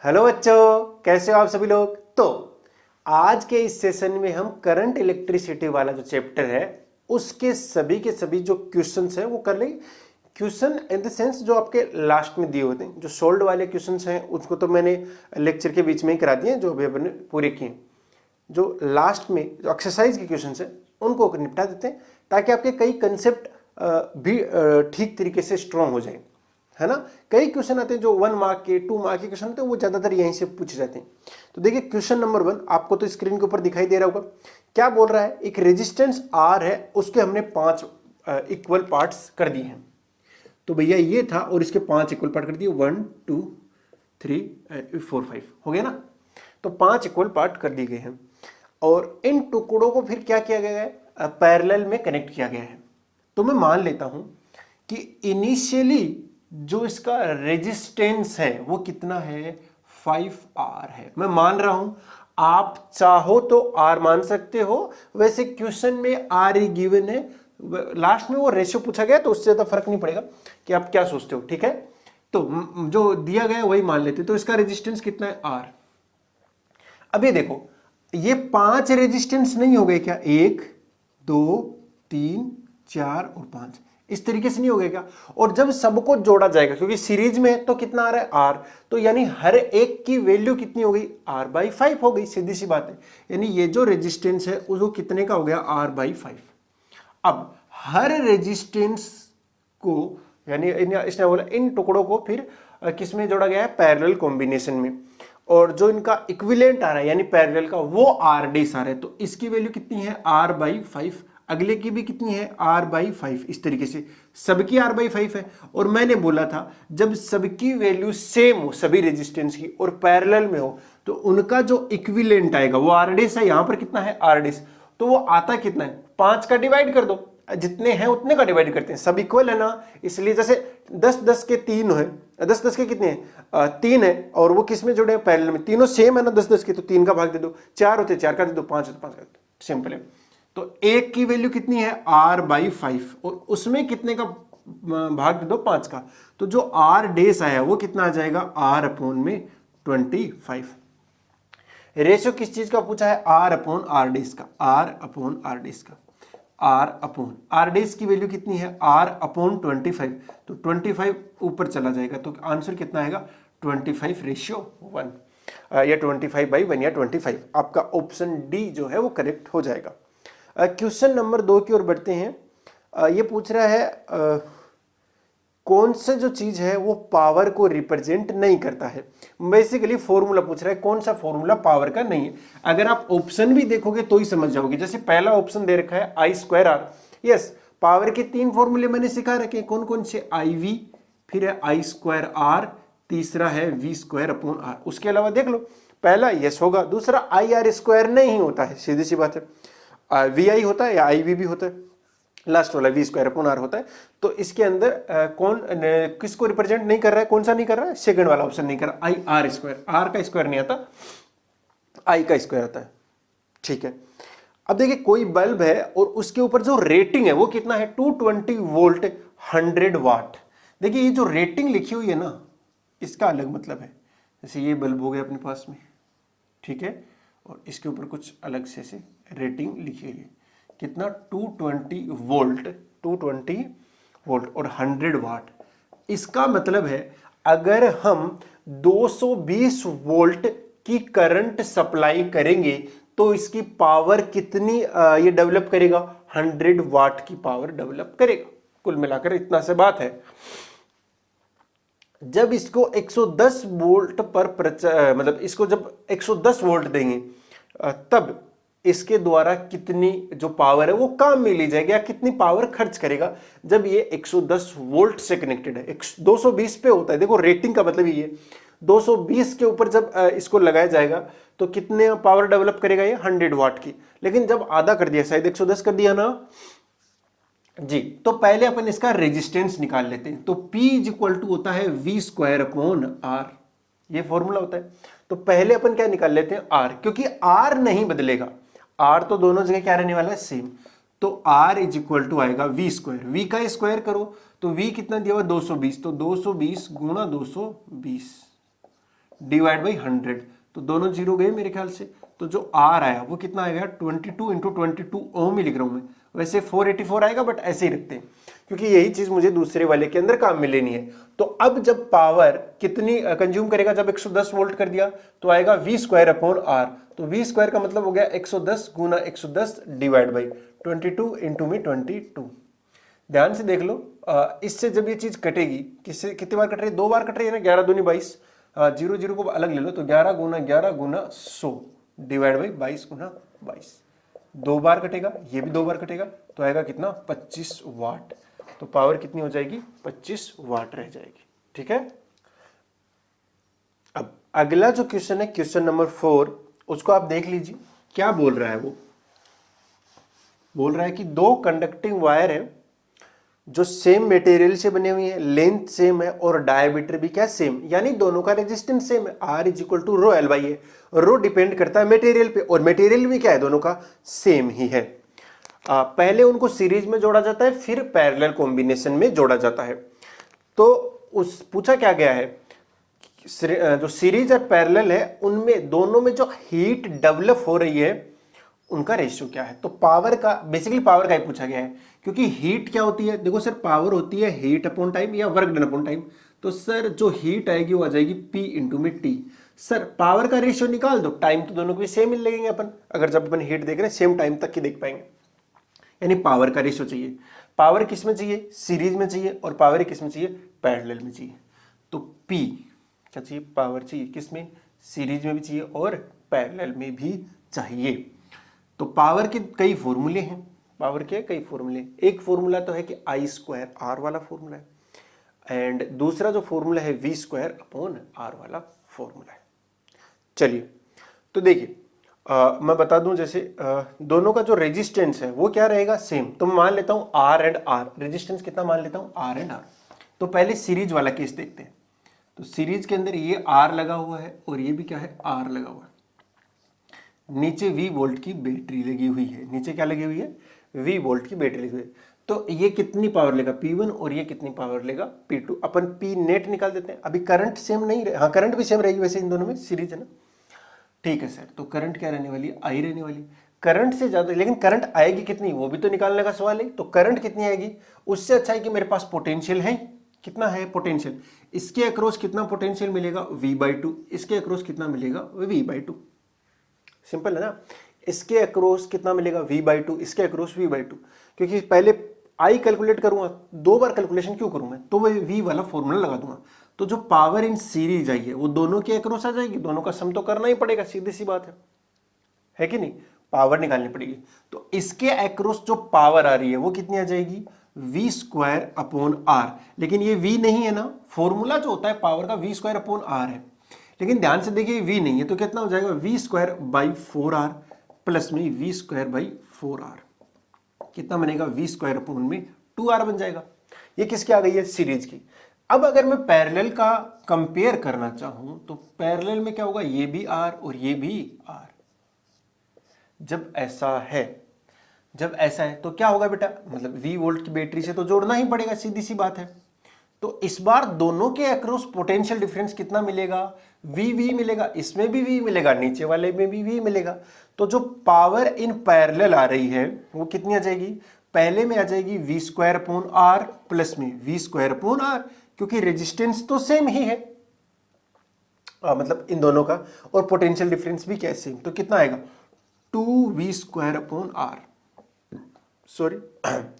Hello बच्चों, कैसे हो आप सभी लोग। तो आज के इस सेशन में हम करंट इलेक्ट्रिसिटी वाला जो चैप्टर है उसके सभी के सभी जो क्वेश्चंस हैं वो कर लेंगे। क्वेश्चन इन द सेंस जो आपके लास्ट में दिए होते हैं, जो सोल्ड वाले क्वेश्चंस हैं उसको तो मैंने लेक्चर के बीच में ही करा दिए, जो अभी अपने पूरे किए। जो लास्ट में जो एक्सरसाइज के क्वेश्चंस हैं उनको निपटा देते हैं ताकि आपके कई कंसेप्ट भी ठीक तरीके से स्ट्रॉन्ग हो जाए, है ना। कई क्वेश्चन आते हैं जो 1 मार्क के 2 मार्क के क्वेश्चन होते हैं, वो ज्यादातर यहीं से पूछे जाते हैं। तो देखिए क्वेश्चन नंबर 1 आपको तो स्क्रीन के ऊपर दिखाई दे रहा होगा। क्या बोल रहा है, एक रेजिस्टेंस आर है, उसके हमने 5 इक्वल पार्ट्स कर दिए हैं। तो भैया ये था और इसके 5 इक्वल पार्ट कर दिए, 1 2 3 4 5 हो गया ना। तो 5 इक्वल पार्ट कर दिए गए हैं और इन टुकड़ों को फिर क्या किया गया है, पैरेलल में कनेक्ट किया गया है। तो मैं मान लेता हूं कि इनिशियली जो इसका रेजिस्टेंस है वो कितना है, 5R है। मैं मान रहा हूं, आप चाहो तो R मान सकते हो। वैसे क्वेश्चन में R ही गिवन है, लास्ट में वो रेशियो पूछा गया तो उससे ज्यादा फर्क नहीं पड़ेगा कि आप क्या सोचते हो, ठीक है। तो जो दिया गया है वही मान लेते। तो इसका रेजिस्टेंस कितना है, R। अब ये देखो, ये 5 रेजिस्टेंस नहीं हो गए क्या, 1 2 3 4 और 5, इस तरीके से नहीं हो गया क्या। और जब सबको जोड़ा जाएगा, क्योंकि सीरीज में है तो कितना आ रहा है, R, तो यानी हर एक की वैल्यू कितनी हो गई, R/5 हो गई, सीधी सी बात है। यानी ये जो रेजिस्टेंस है उसको कितने का हो गया, R/5। अब हर रेजिस्टेंस को, यानी इसने बोला इन टुकड़ों को फिर किस में जोड़ा गया है, पैरेलल कॉम्बिनेशन में। और जो इनका इक्विवेलेंट आ रहा है यानी पैरेलल का, वो R' आ रहा है। तो इसकी वैल्यू कितनी है, R/5। अगले की भी कितनी है, R/5। इस तरीके से सबकी R/5 है। और मैंने बोला था जब सबकी वैल्यू सेम हो, सभी रेजिस्टेंस की, और पैरेलल में हो, तो उनका जो इक्विवेलेंट आएगा वो R' है। यहां पर कितना है, R', तो वो आता कितना है, 5 का डिवाइड कर दो, जितने हैं उतने का डिवाइड करते हैं, सब इक्वल है ना। इसलिए जैसे 10 के 3 है, 10 के कितने हैं, 3 है, और वो किस में जुड़े हैं, पैरेलल में। तीनों सेम है ना 10 के, तो 3 का भाग दे दो। 4 होते 4 का दे दो, 5 होते 5 का दे दो, सिंपल है। तो एक की वैल्यू कितनी है, R/5, और उसमें कितने का भाग दे दो, 5 का। तो जो R' आया वो कितना आ जाएगा, R/25। रेशियो किस चीज का पूछा है, R/R' का, R/R' का, R/R' की वैल्यू कितनी है, R/25। तो 25 ऊपर चला जाएगा, तो आंसर कितना आएगा, 25:1, या 25/1 या 25। आपका ऑप्शन डी जो है वो करेक्ट हो जाएगा। क्वेश्चन नंबर 2 की ओर बढ़ते हैं। ये पूछ रहा है कौन सा जो चीज है वो पावर को रिप्रेजेंट नहीं करता है। बेसिकली फॉर्मूला पूछ रहा है, कौन सा फॉर्मूला पावर का नहीं है। अगर आप ऑप्शन भी देखोगे तो ही समझ जाओगे। जैसे पहला ऑप्शन दे रखा है I²R, यस, पावर के 3 फॉर्मूले मैंने सिखा रखे हैं। कौन कौन से, IV, फिर है I²R, तीसरा है V²/R। उसके अलावा देख लो, पहला यस होगा, दूसरा IR² नहीं होता है, सीधी सी बात है। VI होता है या IV भी होता है, लास्ट वाला V²/R होता है। तो इसके अंदर कौन किसको रिप्रेजेंट नहीं कर रहा है, कौन सा नहीं कर रहा है, सेकंड वाला ऑप्शन नहीं कर रहा, IR²। R का स्क्वायर नहीं आता, I का स्क्वायर आता है, ठीक है। अब देखिए कोई बल्ब है और उसके ऊपर जो रेटिंग है वो कितना है, 220 वोल्ट 100 वाट। देखिए ये जो रेटिंग लिखी हुई है ना, इसका अलग मतलब है। जैसे ये बल्ब हो गया अपने पास में, ठीक है, और इसके ऊपर कुछ अलग से रेटिंग लिखी हुई है, कितना, 220 वोल्ट, 220 वोल्ट और 100 वाट। इसका मतलब है अगर हम 220 वोल्ट की करंट सप्लाई करेंगे तो इसकी पावर कितनी ये डेवलप करेगा, 100 वाट की पावर डेवलप करेगा। कुल मिलाकर इतना से बात है। जब इसको 110 वोल्ट पर मतलब इसको जब 110 वोल्ट देंगे तब इसके द्वारा कितनी जो पावर है वो काम में ली जाएगी, या कितनी पावर खर्च करेगा। जब ये 110 वोल्ट से कनेक्टेड है, 220 पे होता है, देखो रेटिंग का मतलब ये 220 के ऊपर जब इसको लगाया जाएगा तो कितने पावर डेवलप करेगा ये, 100 वाट की। लेकिन जब आधा कर दिया, शायद 110 कर दिया ना जी, तो पहले अपन इसका रेजिस्टेंस निकाल लेते हैं। तो P = होता है V²/R, ये फॉर्मूला होता है। तो पहले अपन क्या निकाल लेते हैं, R, क्योंकि R नहीं बदलेगा, R तो दोनों जगह क्या रहने वाला है, सेम। तो R = आएगा V², V का स्क्वायर करो तो V कितना दिया हुआ, 220, तो 220 × 220, डिवाइड बाई 100, तो दोनों जीरो गए मेरे ख्याल से। तो जो आर आया वो कितना आएगा 22 इंटू 22 ओम ही लिख रहा हूं मैं, वैसे 484 आएगा बट ऐसे ही रखते हैं क्योंकि यही चीज मुझे दूसरे वाले के अंदर काम में लेनी है। तो अब जब पावर कितनी कंज्यूम करेगा, जब 110 वोल्ट कर दिया तो आएगा वी स्क्वायर अपॉन आर। तो वी स्क्वायर का मतलब हो गया 110 गुना 110 डिवाइड बाई 22 इंटू में 22। ध्यान से देख लो, इससे जब ये चीज कटेगी, किससे कितनी बार कट रही है, 2 बार कट रही है ना, 11 दूनी 22, 0 0 को अलग ले लो तो 11 गुना 100 डिवाइड बाई 22 गुना 22, 2 बार कटेगा, ये भी 2 बार कटेगा, तो आएगा कितना 25 वाट। तो पावर कितनी हो जाएगी 25 वाट रह जाएगी। ठीक है, अब अगला जो क्वेश्चन है क्वेश्चन नंबर 4, उसको आप देख लीजिए क्या बोल रहा है। वो बोल रहा है कि दो कंडक्टिंग वायर है जो सेम मटेरियल से बने हुए हैं, लेंथ सेम है और डायमीटर भी क्या सेम, यानी दोनों का रेजिस्टेंस सेम है। R is equal to rho l by a, rho depend करता है मटेरियल पे और मटेरियल भी क्या है, दोनों का सेम ही है। पहले उनको सीरीज में जोड़ा जाता है, फिर पैरेलल कॉम्बिनेशन में जोड़ा जाता है। तो उस पूछा क्या गया है, जो सीरीज और पैरेलल है उनमें दोनों में जो हीट डेवलप हो रही है उनका रेशियो क्या है। तो पावर का, बेसिकली पावर का ही पूछा गया है, क्योंकि हीट क्या होती है, देखो सर पावर होती है हीट अपॉन टाइम या वर्क डन अपॉन टाइम। तो सर जो हीट आएगी वो आ जाएगी P इंटू में T। सर पावर का रेशियो निकाल दो, टाइम तो दोनों को भी सेम मिल लगेंगे अपन, अगर जब अपन हीट देख रहे हैं सेम टाइम तक की देख पाएंगे। यानी पावर का रेशियो चाहिए, पावर किस में चाहिए, सीरीज में चाहिए, और पावर किस में चाहिए, पैरेलल में चाहिए। तो P क्या चाहिए, पावर चाहिए, किस में, सीरीज में भी चाहिए और पैरेलल में भी चाहिए। तो पावर के कई फॉर्मूले हैं, पावर के कई फॉर्मूले, एक फॉर्मूला तो है कि आई स्क्वायर आर वाला फॉर्मूला है, एंड दूसरा जो फॉर्मूला है वी स्क्वायर अपॉन आर वाला फॉर्मूला है। चलिए तो देखिए, मैं बता दूं, जैसे दोनों का जो रेजिस्टेंस है वो क्या रहेगा, सेम। तो मैं मान लेता हूं आर एंड आर, रेजिस्टेंस कितना मान लेता हूं, आर एंड आर। तो पहले सीरीज वाला केस देखते हैं। तो सीरीज के अंदर ये आर लगा हुआ है और ये भी क्या है, आर लगा हुआ है। नीचे V वोल्ट की बैटरी लगी हुई है, नीचे क्या लगी हुई है, V वोल्ट की बैटरी लगी हुई है। तो ये कितनी पावर लेगा P1 और ये कितनी पावर लेगा P2। अपन P नेट निकाल देते हैं। अभी करंट सेम नहीं रहे, हाँ करंट भी सेम रहेगी वैसे इन दोनों में, सीरीज है ना। ठीक है सर, तो करंट क्या रहने वाली है, I रहने वाली, करंट से ज्यादा, लेकिन करंट आएगी कितनी वो भी तो निकालने का सवाल है। तो करंट कितनी आएगी, उससे अच्छा है कि मेरे पास पोटेंशियल है, कितना है पोटेंशियल, इसके अक्रॉस कितना पोटेंशियल मिलेगा V/2, इसके अक्रॉस कितना मिलेगा V/2। सिंपल है ना, इसके अक्रॉस कितना मिलेगा V/2, इसके अक्रॉस V/2। क्योंकि पहले आई कैलकुलेट करूंगा, 2 बार कैलकुलेशन क्यों करूं मैं, तो वो V वाला फॉर्मूला लगा दूंगा। तो जो पावर इन सीरीज आई है वो दोनों के अक्रॉस आ जाएगी, दोनों का सम तो करना ही पड़ेगा, सीधी सी बात है कि नहीं, पावर निकालनी पड़ेगी। तो इसके अक्रॉस जो पावर आ रही है वो कितनी आ जाएगी, V स्क्वायर अपॉन आर। लेकिन ये V नहीं है ना, फॉर्मूला जो होता है पावर का V स्क्वायर अपॉन आर है, लेकिन ध्यान से देखिए V नहीं है, तो कितना हो जाएगा V square by 4R plus में V स्क्वायर बाई 4R, कितना बनेगा V स्क्वायर अपॉन में 2R बन जाएगा। ये किसकी आ गई है, सीरीज की। अब अगर मैं पैरेलल का कंपेयर करना चाहूं तो पैरेलल में क्या होगा, ये भी R और ये भी R। जब ऐसा है तो क्या होगा बेटा, मतलब V वोल्ट की बैटरी से तो जोड़ना ही पड़ेगा, सीधी सी बात है। तो इस बार दोनों के अक्रॉस पोटेंशियल डिफरेंस कितना मिलेगा, V मिलेगा, इसमें भी V मिलेगा, नीचे वाले में भी V मिलेगा। तो जो पावर इन पैरेलल आ रही है वो कितनी आ जाएगी, पहले में आ जाएगी V square upon R plus में V स्क्वायर अपॉन आर, क्योंकि रेजिस्टेंस तो सेम ही है, मतलब इन दोनों का, और पोटेंशियल डिफरेंस भी क्या है, सेम। तो कितना आएगा 2V square upon R, sorry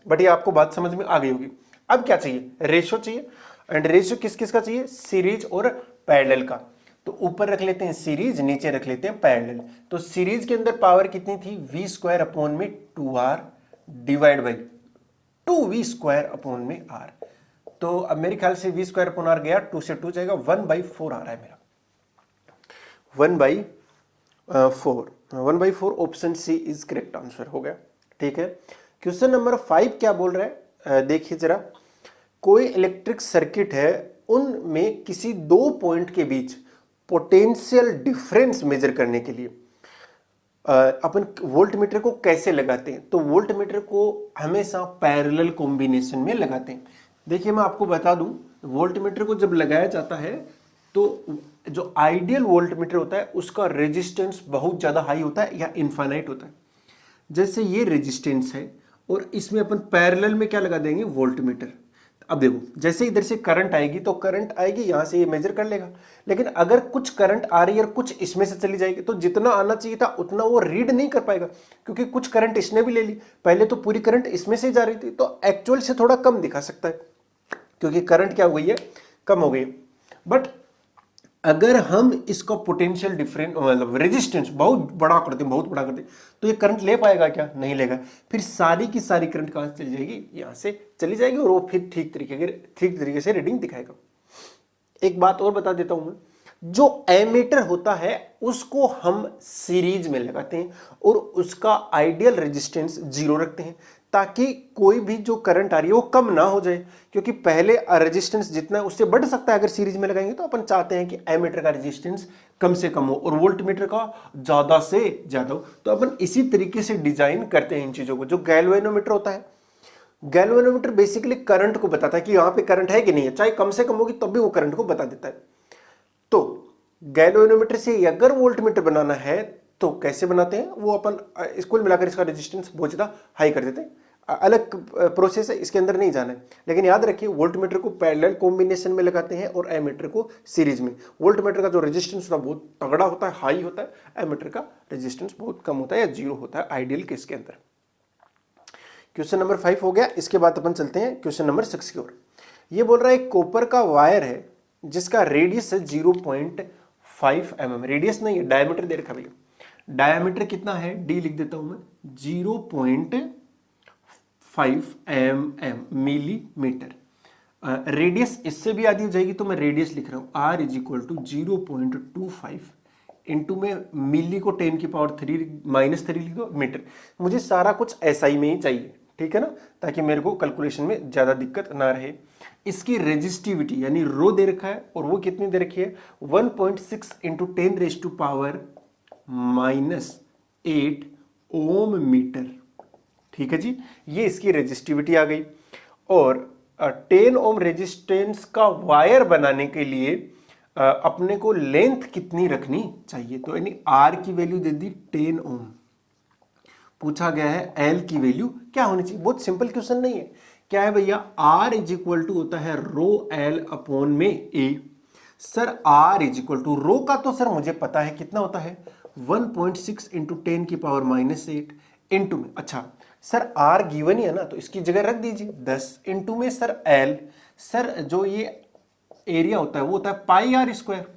but ये आपको बात समझ में आ गई होगी। अब क्या चाहिए, रेशियो चाहिए, एंड रेशियो किस किस का चाहिए, सीरीज और पैरेलल का। तो ऊपर रख लेते हैं सीरीज, नीचे रख लेते हैं पैरेलल। तो सीरीज के अंदर पावर कितनी थी, V स्क्वायर अपॉन में 2R divide by 2V square upon में R। तो अब मेरे ख्याल से V स्क्वायर अपॉन R गया, 2 से 2 जाएगा, 1/4 आ रहा है मेरा, 1/4 option C is correct answer हो गया। ठीक है, क्वेश्चन नंबर 5 क्या बोल रहा है, देखिए जरा। कोई इलेक्ट्रिक सर्किट है, उनमें किसी 2 पॉइंट के बीच पोटेंशियल डिफरेंस मेजर करने के लिए अपन वोल्टमीटर को कैसे लगाते हैं। तो वोल्टमीटर को हमेशा पैरेलल कॉम्बिनेशन में लगाते हैं। देखिए मैं आपको बता दूं, वोल्टमीटर को जब लगाया जाता है तो जो आइडियल वोल्टमीटर होता है उसका रेजिस्टेंस बहुत ज़्यादा हाई होता है या इनफाइनाइट होता है। जैसे ये रेजिस्टेंस है और इसमें अपन पैरेलल में क्या लगा देंगे, वोल्टमीटर। अब देखो जैसे इधर से करंट आएगी तो करंट आएगी यहां से ये मेजर कर लेगा, लेकिन अगर कुछ करंट आ रही है और कुछ इसमें से चली जाएगी तो जितना आना चाहिए था उतना वो रीड नहीं कर पाएगा, क्योंकि कुछ करंट इसने भी ले ली। पहले तो पूरी करंट इसमें से जा रही थी तो एक्चुअल से थोड़ा कम दिखा सकता है क्योंकि करंट क्या हो गई है, कम हो गई। बट अगर हम इसका पोटेंशियल डिफरेंस मतलब रेजिस्टेंस बहुत बड़ा करते हैं, बहुत बड़ा करते हैं, तो ये करंट ले पाएगा क्या, नहीं लेगा। फिर सारी की सारी करंट कहां से चली जाएगी, यहां से चली जाएगी और वो फिर ठीक तरीके से रीडिंग दिखाएगा। एक बात और बता देता हूं मैं, जो एमीटर होता है उसको हम सीरीज में लगाते हैं और उसका आइडियल रेजिस्टेंस 0 रखते हैं ताकि कोई भी जो करंट आ रही है वो कम ना हो जाए, क्योंकि पहले रेजिस्टेंस जितना है उससे बढ़ सकता है अगर सीरीज में लगाएंगे। तो अपन चाहते हैं कि एमीटर का रेजिस्टेंस कम से कम हो और वोल्टमीटर का ज्यादा से ज्यादा हो। तो अपन इसी तरीके से डिजाइन करते हैं इन चीजों को। जो गैल्वेनोमीटर होता है, गैल्वेनोमीटर बेसिकली करंट को बताता है कि यहां पे करंट है कि नहीं है, चाहे कम से कम होगी तब भी वो करंट को बता देता है। तो गैल्वेनोमीटर से अगर वोल्टमीटर बनाना है तो कैसे बनाते हैं वो अपन स्कूल मिलाकर इसका रेजिस्टेंस बहुत ज्यादा हाई कर देते हैं, अलग प्रोसेस है, इसके अंदर नहीं जाना है। लेकिन याद रखिए वोल्टमीटर को पैरेलल कॉम्बिनेशन में लगाते हैं और एमीटर को सीरीज में। वोल्टमीटर का जो रेजिस्टेंस होता है बहुत तगड़ा होता है, हाई होता है, एमीटर का रेजिस्टेंस बहुत कम होता है या 0 होता है आइडियल केस के अंदर। क्वेश्चन नंबर 5 हो गया। इसके बाद अपन चलते हैं क्वेश्चन नंबर 6 की ओर। ये बोल रहा है एक कॉपर का वायर है जिसका रेडियस है 0.5 mm, रेडियस नहीं है डायमीटर दे रखा भैया। डायमीटर कितना है, डी लिख देता हूं मैं, 0.5 mm मिलीमीटर। रेडियस इससे भी आधी हो जाएगी तो मैं रेडियस लिख रहा हूं r is equal to 0.25 into में मिली को 10 की पावर 3 लिख दो मीटर। मुझे सारा कुछ SI में ही चाहिए, ठीक है ना, ताकि मेरे को कैलकुलेशन में ज्यादा दिक्कत ना रहे। इसकी रेजिस्टिविटी यानी रो दे रखा है और वो कितनी दे रखी है, 1.6 into 10 raise to power -8 ohm metre. ठीक है जी, ये इसकी रेजिस्टिविटी आ गई। और 10 ओम रेजिस्टेंस का वायर बनाने के लिए अपने को लेंथ कितनी रखनी चाहिए, तो यानी R की वैल्यू दे दी 10 ओम। पूछा गया है L की वैल्यू क्या होनी चाहिए। बहुत सिंपल क्वेश्चन नहीं है, क्या है भैया, R इज इक्वल टू होता है रो L अपॉन में A। Sir R is equal to row का तो सर मुझे पता है कितना होता है, 1.6 इंटू 10 की पावर -8 इंटू में, अच्छा सर R गिवन ही है ना तो इसकी जगह रख दीजिए 10 इंटू में सर L। सर जो ये एरिया होता है वो होता है पाई आर स्क्वायर,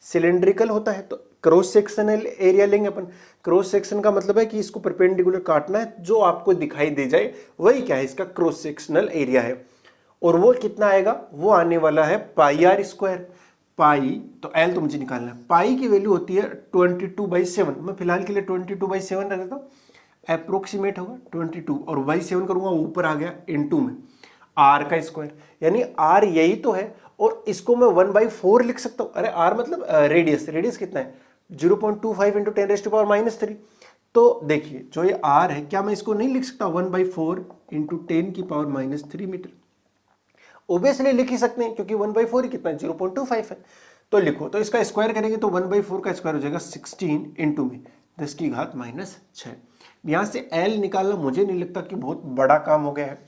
सिलेंड्रिकल होता है तो क्रॉस सेक्शनल एरिया लेंगे अपन। क्रॉस सेक्शन का मतलब है कि इसको परपेंडिकुलर काटना है, जो आपको दिखाई दे जाए वही क्या है, इसका क्रॉस सेक्शनल एरिया है। और वो कितना आएगा, वो आने वाला है पाई आर स्क्वायर। पाई तो एल तो मुझे निकालना है, पाई की वैल्यू होती है 22/7। मैं फिलहाल के लिए 22/7 रख देता हूँ, अप्रोक्सीमेट होगा 22 और बाई 7 करूंगा ऊपर आ गया इनटू में आर का स्क्वायर, यानी आर यही तो है। और इसको मैं 1/4 लिख सकता हूं। अरे आर मतलब रेडियस, रेडियस कितना है 0.25 इंटू 10 रेज़ टू पावर -3। तो देखिए जो ये आर है, क्या मैं इसको नहीं लिख सकता 1/4 इंटू 10 की पावर -3 मीटर। ओबियसली लिख ही सकते हैं क्योंकि 1/4 ही कितना है 0.25 है। तो लिखो, तो इसका स्क्वायर करेंगे तो 1/4 का स्क्वायर हो जाएगा 16 इंटू में 10 की घात -6। यहां से एल निकालना मुझे नहीं लगता कि बहुत बड़ा काम हो गया है।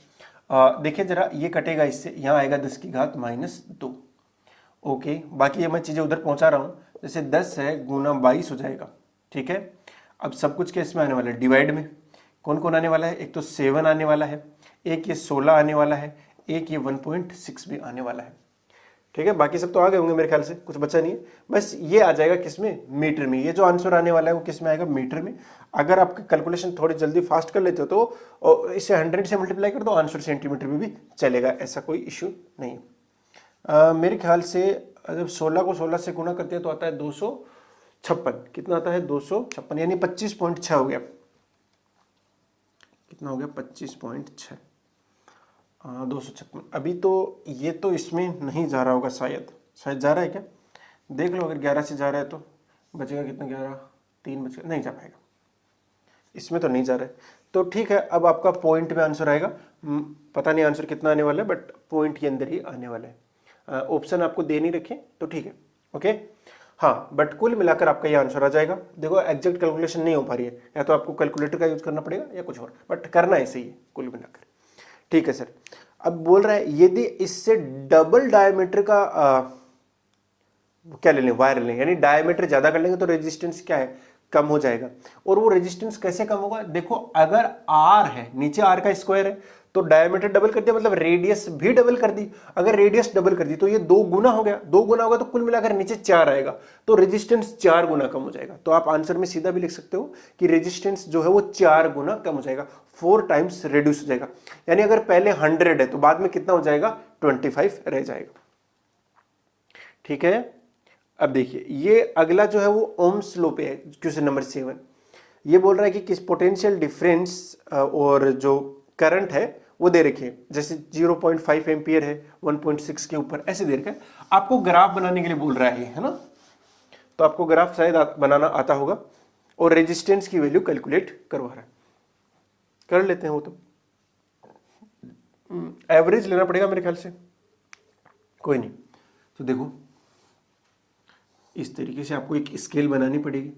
देखिए जरा, ये कटेगा इससे, यहाँ आएगा 10 की घात -2। ओके, बाकी ये मैं चीज़ें उधर पहुंचा रहा हूँ। जैसे 10 है गुना 22 हो जाएगा, ठीक है। अब सब कुछ केस में आने वाला है डिवाइड में, कौन कौन आने वाला है, एक तो 7 आने वाला है, एक ये 16 आने वाला है, एक ये 1.6 भी आने वाला है, ठीक है। बाकी सब तो आ गए होंगे मेरे ख्याल से, कुछ बचा नहीं है। बस ये आ जाएगा किस में, मीटर में। ये जो आंसर आने वाला है वो किस में आएगा, मीटर में। अगर आप कैलकुलेशन थोड़ी जल्दी फास्ट कर लेते हो तो इसे 100 से मल्टीप्लाई कर दो, आंसर सेंटीमीटर में भी चलेगा, ऐसा कोई इश्यू नहीं है। मेरे ख्याल से जब 16 को 16 से गुना करते हैं तो आता है 256। कितना आता है 256, यानी 25.6 हो गया। कितना हो गया 25.6, 256। अभी तो ये तो इसमें नहीं जा रहा होगा, शायद जा रहा है क्या, देख लो। अगर 11 से जा रहा है तो बचेगा कितना, 11, 3 बचेगा, नहीं जा पाएगा, इसमें तो नहीं जा रहा है। तो ठीक है, अब आपका पॉइंट में आंसर आएगा। पता नहीं आंसर कितना आने वाला है, बट पॉइंट के अंदर ही आने वाला है। ऑप्शन आपको दे नहीं रखे तो ठीक है, ओके। हाँ, बट कुल मिलाकर आपका ये आंसर आ जाएगा। देखो एग्जैक्ट कैलकुलेशन नहीं हो पा रही है, या तो आपको कैलकुलेटर का यूज करना पड़ेगा या कुछ और, बट करना ऐसे ही है कुल मिलाकर। ठीक है सर। अब बोल रहा है यदि इससे डबल डायमीटर का क्या ले लें, वायर लें, यानी डायमीटर ज्यादा कर लेंगे तो रेजिस्टेंस क्या है, कम हो जाएगा। और वो रेजिस्टेंस कैसे कम होगा, देखो अगर आर है, नीचे आर का स्क्वायर है, तो डायमीटर डबल कर दिया मतलब रेडियस भी डबल कर दी। अगर रेडियस डबल कर दी तो ये 2 गुना हो गया, 2 गुना होगा तो कुल मिलाकर नीचे 4 आएगा, तो रेजिस्टेंस 4 गुना कम हो जाएगा। तो आप आंसर में सीधा भी लिख सकते हो कि रेजिस्टेंस जो है वो 4 गुना कम हो जाएगा, 4 टाइम्स रिड्यूस हो जाएगा। यानी अगर पहले 100 है तो बाद में कितना हो जाएगा, 25 रह जाएगा। ठीक है। अब देखिए ये अगला जो है वो ओम्स लॉ पे है, क्वेश्चन नंबर 7। ये बोल रहा है कि किस पोटेंशियल डिफरेंस और जो करंट है वो दे रखे, जैसे 0.5 एम्पियर है 1.6 के ऊपर, ऐसे दे रखा है। आपको ग्राफ बनाने के लिए बोल रहा है ना, तो आपको ग्राफ शायद बनाना आता होगा, और रेजिस्टेंस की वैल्यू कैलकुलेट करवा रहा है। कर लेते हैं वो, तो एवरेज लेना पड़ेगा मेरे ख्याल से, कोई नहीं। तो देखो इस तरीके से आपको एक स्केल बनानी पड़ेगी।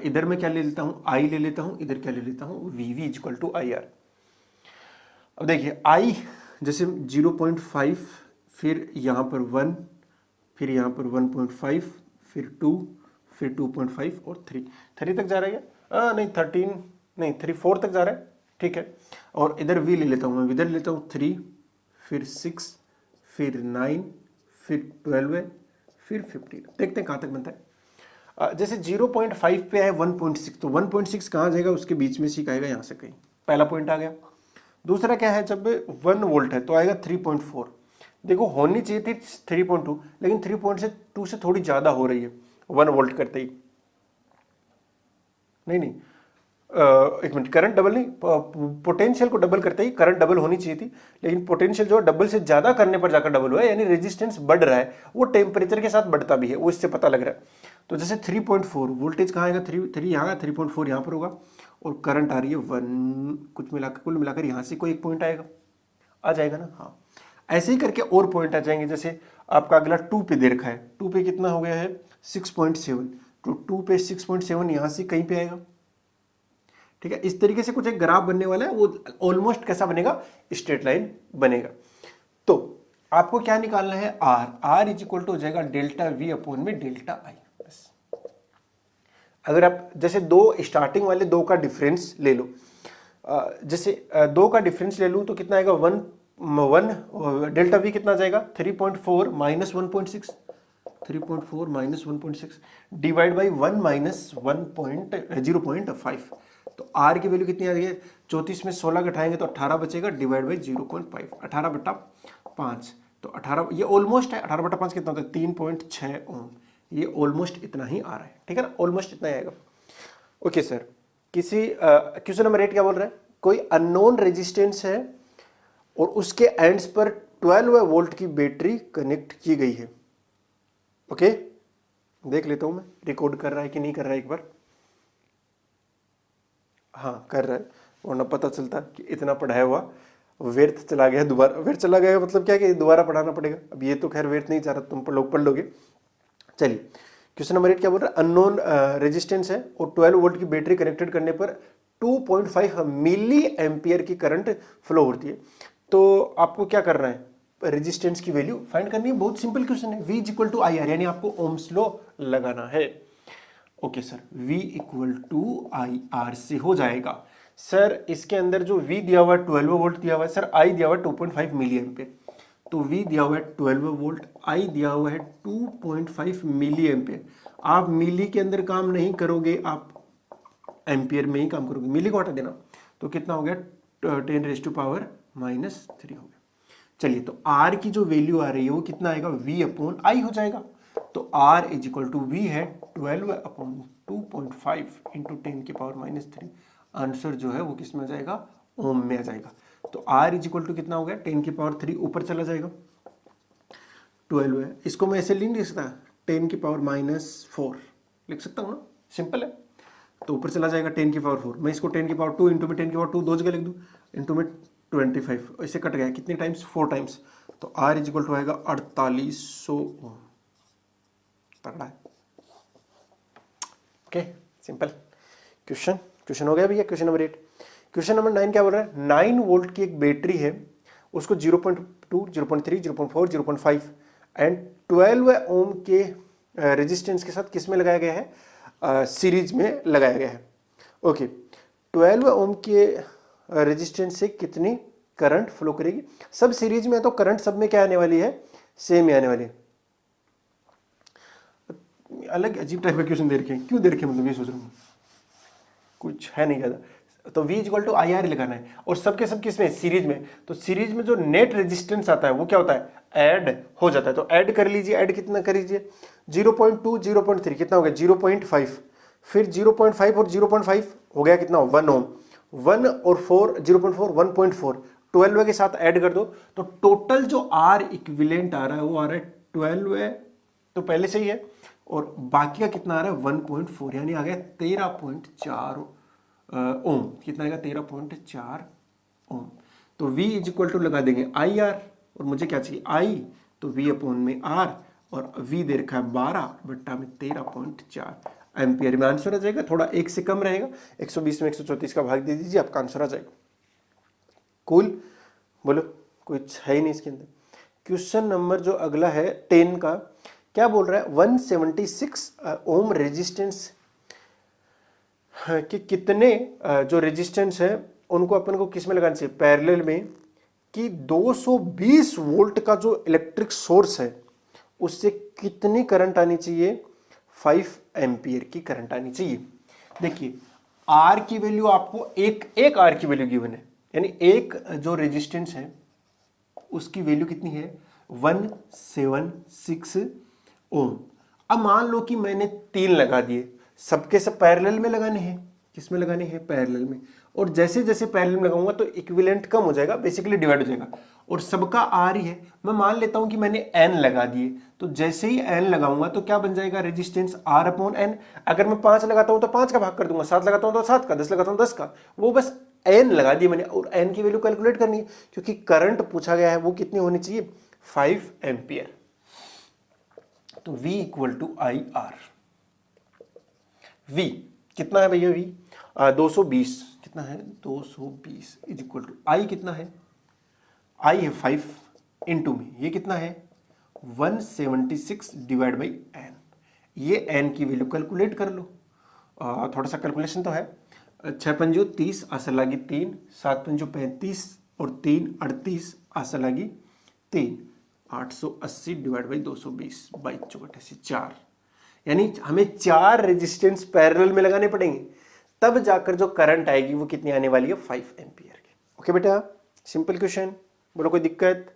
इधर मैं क्या ले लेता हूं, आई ले लेता हूं, इधर क्या ले लेता हूं, V V equal to I R. अब देखिए आई जैसे 0.5, फिर यहां पर 1, फिर यहां पर 1.5, फिर 2, फिर 2.5 और 3 तक जा रहा है क्या, नहीं 13 नहीं 3 4 तक जा रहा है। ठीक है। और इधर वी ले लेता हूं मैं, इधर लेता हूं 3, फिर 6, फिर 9, फिर 12 है, फिर 15। देखते हैं कहां तक बनता है। जैसे 0.5 पे है 1.6, तो 1.6 कहां जाएगा, उसके बीच में से आएगा, यहां से कहीं, पहला पॉइंट आ गया। दूसरा क्या है, जब 1 वोल्ट है तो आएगा 3.4। देखो होनी चाहिए थी 3.2, लेकिन 3.2 से थोड़ी ज्यादा हो रही है 1 वोल्ट करते ही। नहीं, एक मिनट, करंट डबल नहीं, पोटेंशियल को डबल करते ही करंट डबल होनी चाहिए थी, लेकिन पोटेंशियल जो डबल से ज्यादा करने पर जाकर डबल हुआ है, यानी रेजिस्टेंस बढ़ रहा है, वो टेम्परेचर के साथ बढ़ता भी है, वो इससे पता लग रहा है। तो जैसे 3.4 वोल्टेज कहाँ आएगा, 3 यहाँ, 3.4 यहाँ पर होगा, और करंट आ रही है 1, कुछ मिलाकर कुल मिलाकर यहाँ से कोई एक पॉइंट आएगा, आ जाएगा ना। हाँ, ऐसे ही करके और पॉइंट आ जाएंगे। जैसे आपका अगला 2 पे दे रखा है, 2 पे कितना हो गया है 6.7, तो 2 पे 6.7 यहाँ से कहीं पे आएगा। ठीक है, इस तरीके से कुछ एक ग्राफ बनने वाला है, वो ऑलमोस्ट कैसा बनेगा, स्ट्रेट लाइन बनेगा। तो आपको क्या निकालना है, R, R is equal to हो जाएगा डेल्टा वी अपॉन में डेल्टा आई। बस अगर आप जैसे दो स्टार्टिंग वाले 2 का डिफरेंस ले लो, जैसे 2 का डिफरेंस ले लूं तो कितना आएगा, 1 डेल्टा वी कितना जाएगा, 3.4 minus 1.6, 3.4 minus 1.6 divide by 1 minus 0.5। तो आर की वैल्यू कितनी आ रही है, 34 में 16 घटाएंगे तो 18 बचेगा, डिवाइड बाई 0.5, 18/5। तो 18, ये ऑलमोस्ट है, 18/5 कितना होता है, 3.6 ओम। ये ऑलमोस्ट इतना ही आ रहा है, ठीक है ना, ऑलमोस्ट इतना ही आएगा। ओके सर, किसी क्वेश्चन नंबर 8 क्या बोल रहा है, कोई अननोन रेजिस्टेंस है और उसके एंड्स पर 12 वोल्ट की बैटरी कनेक्ट की गई है। ओके, देख लेता हूं मैं रिकॉर्ड कर रहा है कि नहीं कर रहा है एक बार। हाँ कर रहा है, वरना पता चलता कि इतना पढ़ाया हुआ व्यर्थ चला गया, दोबारा व्यर्थ चला गया मतलब क्या कि दोबारा पढ़ाना पड़ेगा। अब ये तो खैर व्यर्थ नहीं जा रहा, तुम लोग पढ़ लोगे। चलिए क्वेश्चन नंबर 8 क्या बोल रहा है, अननोन रेजिस्टेंस है और 12 वोल्ट की बैटरी कनेक्टेड करने पर 2.5 मिली एम्पियर की करंट फ्लो होती है। तो आपको क्या करना है, रेजिस्टेंस की वैल्यू फाइंड करनी है। बहुत सिंपल क्वेश्चन है, V equal to I R, यानी आपको ओम्स लॉ लगाना है। Okay sir, V equal to I R से हो जाएगा। सर इसके अंदर जो V दिया हुआ है 12 वोल्ट दिया हुआ है, सर I दिया हुआ है 2.5 मिली एम्पियर। तो V दिया हुआ है 12 वोल्ट, I दिया हुआ है 2.5 मिली एम्पियर। आप मिली के अंदर काम नहीं करोगे, आप एम्पियर में ही काम करोगे, मिली को हटा देना। तो कितना हो गया, 10⁻³ हो गया। चलिए, तो R की जो वैल्यू आ रही है वो कितना आएगा, V अपॉन I हो जाएगा। तो R is equal to V है 12 अपॉन 2.5 इंटू 10⁻³ आंसर जो है वो किस में आ जाएगा, ओम में आ जाएगा। तो R इज इक्वल टू कितना हो गया, 10⁻³ ऊपर चला जाएगा, 12 है। इसको मैं ऐसे लिख सकता, 10⁻⁻4 लिख सकता हूँ ना, सिंपल है। तो ऊपर चला जाएगा 10⁻⁴। मैं इसको 10⁻² इंटू में 10⁻² दो जगह लिख दूँ, इंटू में 25, इससे कट गया कितने टाइम्स, 4 टाइम्स। तो R इज इक्वल टू आएगा 4800 ओम। तगड़ा है। Okay simple. क्वेश्चन हो गया भैया। Question number 8। क्वेश्चन नंबर 9 क्या बोल रहा है? 9 वोल्ट की एक बैटरी है, उसको 0.2, 0.3, 0.4, 0.5 एंड 12 ओम के रेजिस्टेंस के साथ किस में लगाया गया है? सीरीज में लगाया गया है। ओके 12 ओम के रेजिस्टेंस से कितनी करंट फ्लो करेगी? सब सीरीज में है तो करंट सब में क्या आने वाली है? सेम ही आने वाली है। अलग अजीब टाइप का क्वेश्चन दे रखे हैं, क्यों दे रखे हैं मतलब ये सोच रहा हूँ, कुछ है नहीं ज़्यादा। तो V equal to I R लगाना है और सबके सब किसमें? सीरीज में। तो सीरीज में जो नेट रेजिस्टेंस आता है वो क्या होता है? ऐड हो जाता है। तो ऐड कर लीजिए। ऐड कितना कर लीजिए? 0.2, 0.3 कितना हो गया? 0.5, फिर 0.5 और 0.5 हो गया कितना? 1 ओम। 1 और 4, 0.4, 1.4, 12 के साथ ऐड कर दो तो टोटल जो R इक्विवेलेंट आ रहा है वो आ रहा है 12 तो पहले से ही है, और बाकी का कितना आ रहा है? 1.4, यानी आ गया 13.4 ओम। कितना आएगा? 13.4 ओम। तो V इज इक्वल टू लगा देंगे आई आर, और मुझे क्या चाहिए? I, तो V अपॉन में R, और V दे रखा है 12 बट्टा में 13.4 एम्पियर में आंसर आ जाएगा। थोड़ा एक से कम रहेगा, 120 में 134 का भाग दे दीजिए, आपका आंसर आ जाएगा। कूल। बोलो, कुछ है ही नहीं इसके अंदर। क्वेश्चन नंबर जो अगला है 10 का, क्या बोल रहा है? 176 ओम रेजिस्टेंस कि कितने जो रेजिस्टेंस है उनको अपन को किस में लगाना चाहिए? पैरेलल में। कि 220 वोल्ट का जो इलेक्ट्रिक सोर्स है उससे कितनी करंट आनी चाहिए? 5 एम्पियर की करंट आनी चाहिए। देखिए आर की वैल्यू आपको एक आर की वैल्यू गिवन है, यानी एक जो रेजिस्टेंस है उसकी वैल्यू कितनी है? 176 ओम। अब मान लो कि मैंने 3 लगा दिए, सबके सब पैरेलल में लगाने हैं। किस में लगाने हैं? पैरेलल में। और जैसे जैसे पैरेलल में लगाऊंगा तो इक्विवेलेंट कम हो जाएगा, बेसिकली डिवाइड हो जाएगा, और सबका आर ही है। मैं मान लेता हूं कि मैंने एन लगा दिए, तो जैसे ही एन लगाऊंगा तो क्या बन जाएगा? Resistance R upon N. अगर मैं 5 लगाता हूं तो 5 का भाग कर दूंगा, 7 लगाता हूं तो 7 का, 10 लगाता हूं 10 का, वो बस एन लगा दिए मैंने, और एन की वैल्यू कैलकुलेट करनी है क्योंकि करंट पूछा गया है वो कितनी होनी चाहिए? 5 एम्पियर। तो V equal to I R. V कितना है भैया? V 220 कितना है? 220 इज इक्वल टू I कितना है? I है 5 इंटू में ये कितना है? 176 डिवाइड बाई n। ये n की वैल्यू कैलकुलेट कर लो। थोड़ा सा कैलकुलेशन तो है। 6 पंजो 30 आसल लागी 3, 7 पंजो 35 और 3 38 आसल लागी 3, 880 डिवाइड बाई 220, 22 चौकट 4, यानी हमें 4 रेजिस्टेंस पैरेलल में लगाने पड़ेंगे, तब जाकर जो करंट आएगी वो कितनी आने वाली है? 5 एम्पियर की। ओके बेटा, सिंपल क्वेश्चन। बोलो कोई दिक्कत?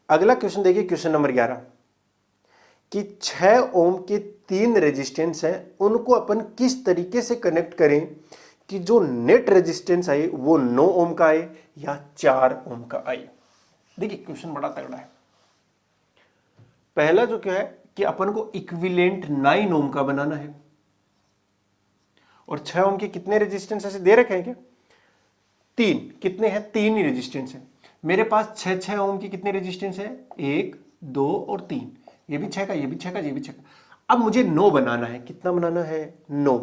अगला क्वेश्चन देखिए, क्वेश्चन नंबर 11 कि 6 ओम के 3 रेजिस्टेंस हैं, उनको अपन किस तरीके से कनेक्ट करें कि जो नेट रेजिस्टेंस आए वो 9 ओम का आए या 4 ओम का आए। देखिए क्वेश्चन बड़ा तगड़ा है। पहला जो क्या है कि अपन को इक्विवेलेंट 9 ओम का बनाना है, और 6 ओम के कितने रेजिस्टेंस ऐसे दे रखे हैं क्या? 3। कितने हैं? 3 ही रेजिस्टेंस है मेरे पास। 6 ओम के कितने रेजिस्टेंस है? 1, 2 और 3। ये भी 6 का, ये भी 6 का, ये भी 6 का। अब मुझे 9 बनाना है। कितना बनाना है? 9।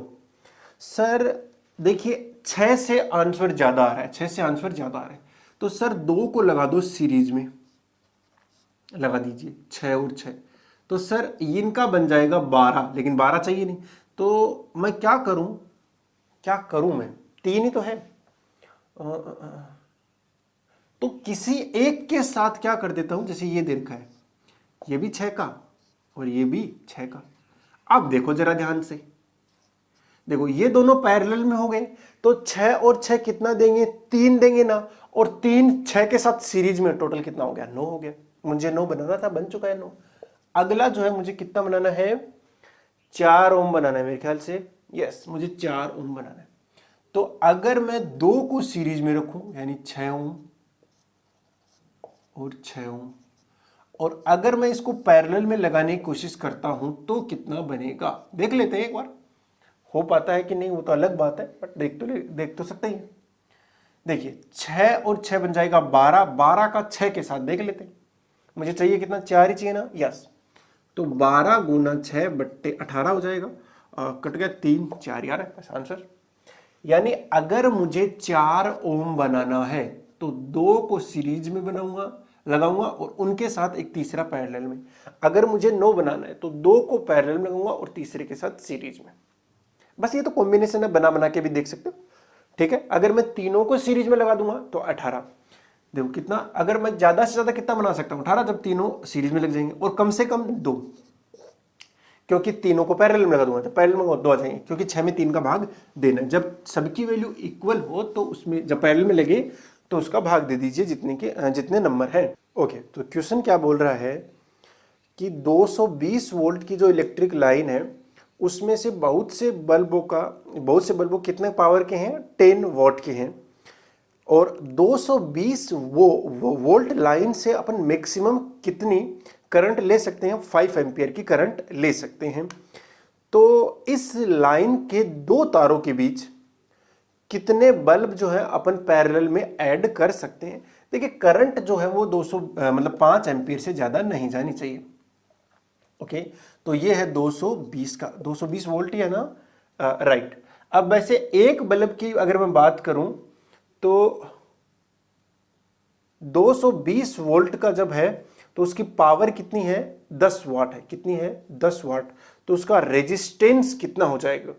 सर देखिए 6 से आंसर ज्यादा आ रहा है, 6 से आंसर ज्यादा आ रहा है, तो सर 2 को लगा दो सीरीज में, लगा दीजिए 6 और 6, तो सर इनका बन जाएगा 12, लेकिन 12 चाहिए नहीं, तो मैं क्या करूं मैं? 3 ही तो है। तो किसी एक के साथ क्या कर देता हूं, जैसे ये दे रखा है, ये भी 6 का और ये भी 6 का। अब देखो जरा ध्यान से, देखो ये दोनों पैरेलल में हो गए, तो 6 और 6 कितना देंगे? 3 देंगे ना, और 3 6 के साथ सीरीज में, टोटल कितना हो गया? 9 हो गया। मुझे 9 बनाना था, बन चुका है 9। अगला जो है मुझे कितना बनाना है? 4 ओम बनाना है मेरे ख्याल से। यस, मुझे 4 ओम बनाना है। तो अगर मैं 2 को सीरीज में रखूं, यानी 6 ओम और 6 ओम, और अगर मैं इसको पैरेलल में लगाने की कोशिश करता हूं तो कितना बनेगा? देख लेते हैं एक बार, हो पाता है कि नहीं वो तो अलग बात है, बट देख तो सकते ही। देखिए 6 और 6 बन जाएगा 12, 12 का 6 के साथ देख लेते हैं। मुझे चाहिए कितना, 4 ही चाहिए ना, यस। तो 12 गुना 6 बट्टे 18 हो जाएगा, कट गया 3, 4 यार है बस आंसर। यानी अगर मुझे 4 ओम बनाना है तो 2 को सीरीज में लगाऊंगा और उनके साथ एक तीसरा पैरेलल में। अगर मुझे 9 बनाना है तो 2 को पैरेलल में लगाऊंगा और तीसरे के साथ सीरीज में। बस ये तो कॉम्बिनेशन है, बना के भी देख सकते हो, ठीक है। अगर मैं तीनों को सीरीज में लगा दूंगा तो 18, देखो कितना, अगर मैं ज्यादा से ज्यादा कितना बना सकता हूं, 18, जब तीनों सीरीज में लग जाएंगे, और कम से कम 2, क्योंकि तीनों को पैरेलल में लगा दूंगा तो पैरेलल में 2 आ जाएंगे, क्योंकि 6 में 3 का भाग देना है। जब सबकी वैल्यू इक्वल हो तो उसमें जब पैरेलल में लगे तो उसका भाग दे दीजिए जितने नंबर हैं। ओके, तो क्वेश्चन क्या बोल रहा है कि 220 वोल्ट की जो इलेक्ट्रिक लाइन है उसमें से बहुत से बल्बों कितने पावर के हैं, 10 वॉट के हैं, और 220 वोल्ट लाइन से अपन मैक्सिमम कितनी करंट ले सकते हैं, 5 एम्पियर की करंट ले सकते हैं। तो इस लाइन के 2 तारों के बीच कितने बल्ब जो है अपन पैरेलल में ऐड कर सकते हैं। देखिए करंट जो है वो 5 एम्पियर से ज्यादा नहीं जानी चाहिए। ओके, तो ये है 220 का, 220 वोल्ट ही है ना, राइट। अब वैसे एक बल्ब की अगर मैं बात करूं तो 220 वोल्ट का जब है तो उसकी पावर कितनी है, 10 वाट है। कितनी है, 10 वाट। तो उसका रेजिस्टेंस कितना हो जाएगा,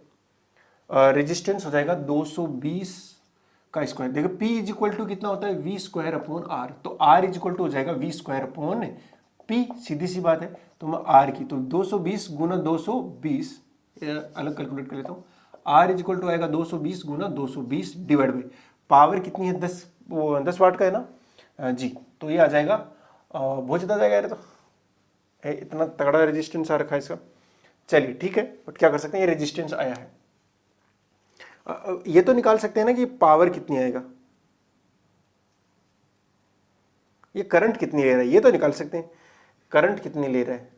रेजिस्टेंस हो जाएगा 220 का स्क्वायर। देखो P इज इक्वल टू कितना होता है, V स्क्वायर अपॉन R, तो R इज इक्वल टू हो जाएगा V स्क्वायर अपॉन P, सीधी सी बात है। तो मैं R की, तो 220 गुना 220, अलग कैलकुलेट कर लेता हूँ, R इज इक्वल टू आएगा 220 गुना 220 डिवाइड बाई पावर कितनी है, 10 वाट का है ना जी। तो ये आ जाएगा, बहुत ज़्यादा जाएगा यार, तो इतना तगड़ा रेजिस्टेंस आ रखा है इसका। चलिए ठीक है, बट क्या कर सकते हैं, ये रेजिस्टेंस आया है। ये तो निकाल सकते हैं ना कि पावर कितनी आएगा, ये करंट कितनी ले रहा है, ये तो निकाल सकते हैं करंट कितनी ले रहा है।